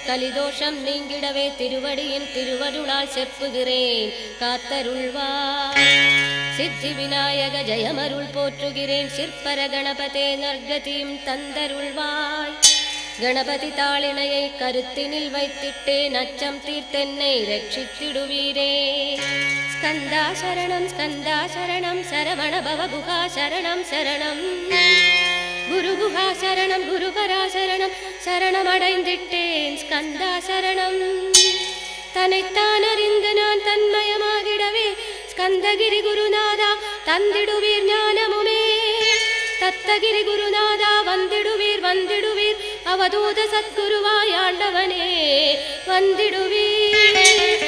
கலிதோஷம் நீங்கிடவே திருவடியின் திருவருளால் செப்புகிறேன் காத்தருள்வாய். சித்தி விநாயக ஜெயமருள் போற்றுகிறேன் சிற்பர கணபதே நற்கதியும் தந்தருள்வாய். கணபதி தாளினையை கருத்தினில் வைத்திட்டேன் அச்சம் தீர்த்தென்னை ரட்சித்திடுவீரே. ஸ்கந்தா சரணம் சரவண பவகுஹா சரணம் சரணம் குருகுஹா சரணம் குருபரா சரணம் சரணமடைந்திட்டேன் ஸ்கந்தா சரணம். தன்னைத்தான் அறிந்து நான் தன்மயமாகிடவே ஸ்கந்தகிரி குருநாதா தந்திடுவீர் ஞானமுமே. தத்தகிரி குருநாதா வந்திடுவீர் வந்திடுவீர் அவதூத சத்குருவாய் ஆண்டவனே வந்திடுவீர்.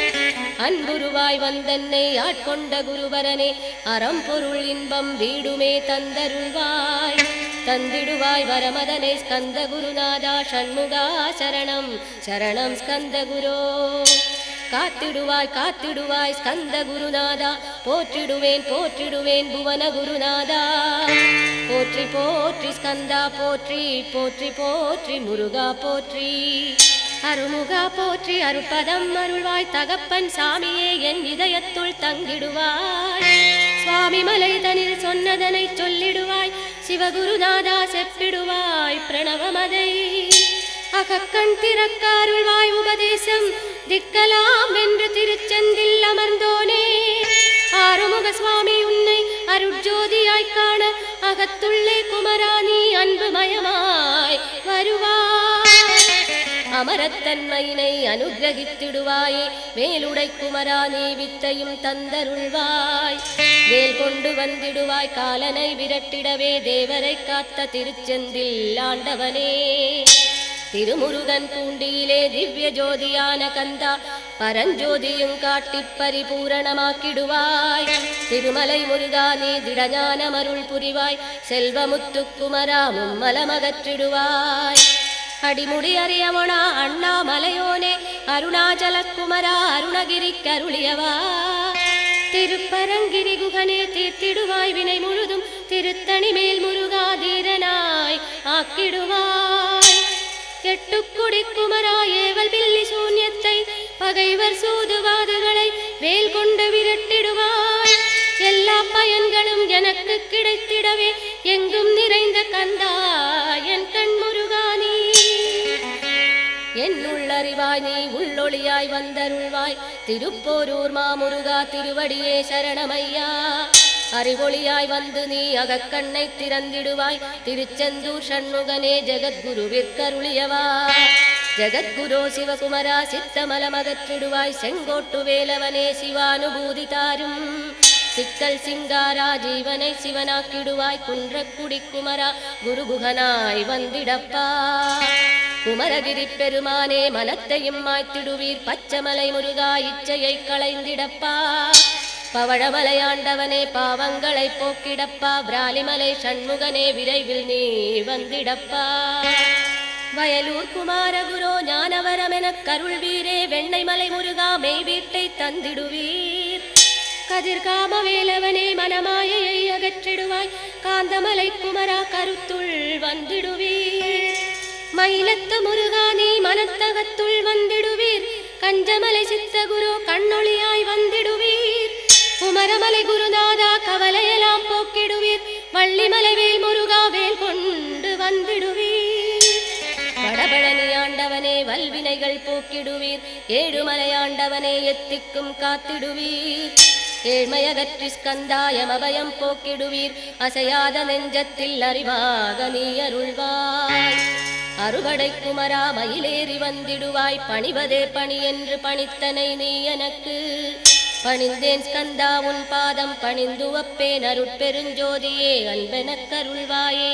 அன்புருவாய் வந்தன்னை ஆட்கொண்ட குருவரனே அறம்பொருள் இன்பம் வீடுமே தந்தருள்வாய். தந்திடுவாய் வரமதனை ஸ்கந்த குருநாதா ஷண்முகா சரணம் சரணம் ஸ்கந்த குரோ. காத்திடுவாய் காத்திடுவாய் ஸ்கந்த குருநாதா போற்றிடுவேன் போற்றிடுவேன் புவன குருநாதா. போற்றி போற்றி ஸ்கந்தா போற்றி போற்றி போற்றி முருகா போற்றி. அருமுகா போற்றி அருட்பதம் அருள்வாய் தகப்பன் சாமியே என் இதயத்துள் தங்கிடுவாய். சுவாமி மலைதனில் சொன்னதனை சொல்லிடுவாய் சிவகுருநாதா செப்பிடுவாய் பிரணவமதை. அகக்கண் திறக்க அருள்வாய் உபதேசம் திக்கலாம் வென்று திருச்செந்தில் அமர்ந்தோனே. ஆறுமுக சுவாமி உன்னை அருட்ஜோதியாய் காண அகத்துள்ளே குமராணி அன்புமயமாய் வருவாய். அமரத்தன்மையினை அனுகிரகித்திடுவாயே வேலுடை குமராணி வித்தையும் தந்தருள்வாய். வேல் கொண்டு வந்திடுவாய் காலனை விரட்டிடவே தேவரை காத்த திருச்செந்தில் ஆண்டவனே. திருமுருகன் பூண்டியிலே திவ்ய ஜோதியான கந்தா பரஞ்சோதியும் காட்டி பரிபூரணமாக்கிடுவாய். திருமலை முருகா நீ திடஞான அருள் புரிவாய் செல்வமுத்து குமரா மும்மலமகற்றிடுவாய். அடிமுடி அறியவனா அண்ணாமலையோனே அருணாச்சல குமரா அருணகிரி கருளியவா. திருப்பரங்கிரி குகனே தீர்த்திடுவாய் வினை முழுதும் திருத்தணி மேல் முருகா தீரனாய் ஆக்கிடுவாய். எட்டுக்குடி குமரா ஏவல் பில்லி சூன்யத்தை பகைவர் சூதுவாதுகளை வேல் கொண்டு விரட்டிடுவாய். எல்லா பயன்களும் எனக்கு கிடைத்திடவே எங்கும் நிறைந்த கந்தா என் கண் முருகா நீ. என் உள்ளறிவாய் நீ உள்ளொளியாய் வந்தருள்வாய் திருப்போரூர் மாமுருகா திருவடியே சரணமையா. அறிவொளியாய் வந்து நீ அகக்கண்ணை திறந்திடுவாய் திருச்செந்தூர் ஷண்முகனே ஜெகத்குருவிற்கருளியவா. ஜெகத்குரோ சிவகுமரா சித்தமலமகற்றிடுவாய் செங்கோட்டு வேலவனே சிவானுபூதி தாரும். சிக்கல் சிங்காரா ஜீவனை சிவனாக்கிடுவாய் குன்றக்குடி குமரா குருகுகனாய் வந்திடப்பா. குமரகிரி பெருமானே மனத்தையும் மாய்த்திடுவீர் பச்சமலை முருகா இச்சையை களைந்திடப்பா. பவழமலையாண்டவனே பாவங்களை போக்கிடப்பா. விராலிமலை ஷண்முகனே விரைவில் நீ வந்திடப்பா. வயலூர் குமாரகுரோ ஞானவரமெனக் கருள்வீரே வெண்ணைமலை முருகா மெய் வீட்டை தந்திடுவீர். கதிர்காம வேலவனே மனமாயையை அகற்றிடுவாய் காந்தமலை குமரா கருத்துள் வந்திடுவீர். மயிலத்த முருகா நீ மனத்தகத்துள் வந்திடுவீர். கஞ்சமலை சித்தகுரு கண்ணொளியாய் வந்திடுவீர். குமரமலை குருநாதா கவலையெல்லாம் போக்கிடுவீர். வள்ளிமலை வேல் முருகா வேல் கொண்டு வந்திடுவீர். வடபழனி ஆண்டவனே வல்வினைகள் போக்கிடுவீர். ஏழுமலையாண்டவனே எத்திக்கும் காத்திடுவீர். ஏழ்மையகற்றி ஸ்கந்தாயம் அபயம் போக்கிடுவீர். அசையாத நெஞ்சத்தில் அறிவாக நீ அருள்வாய். அறுபடை குமரா மயிலேறி வந்திடுவாய் பணிவதே பணி என்று பணித்தனை நீ எனக்கு. பணிந்தேன் ஸ்கந்தா உன் பாதம் பணிந்து வப்பேன் அருட்பெருஞ்சோதியே அன்பெனக்கருள்வாயே.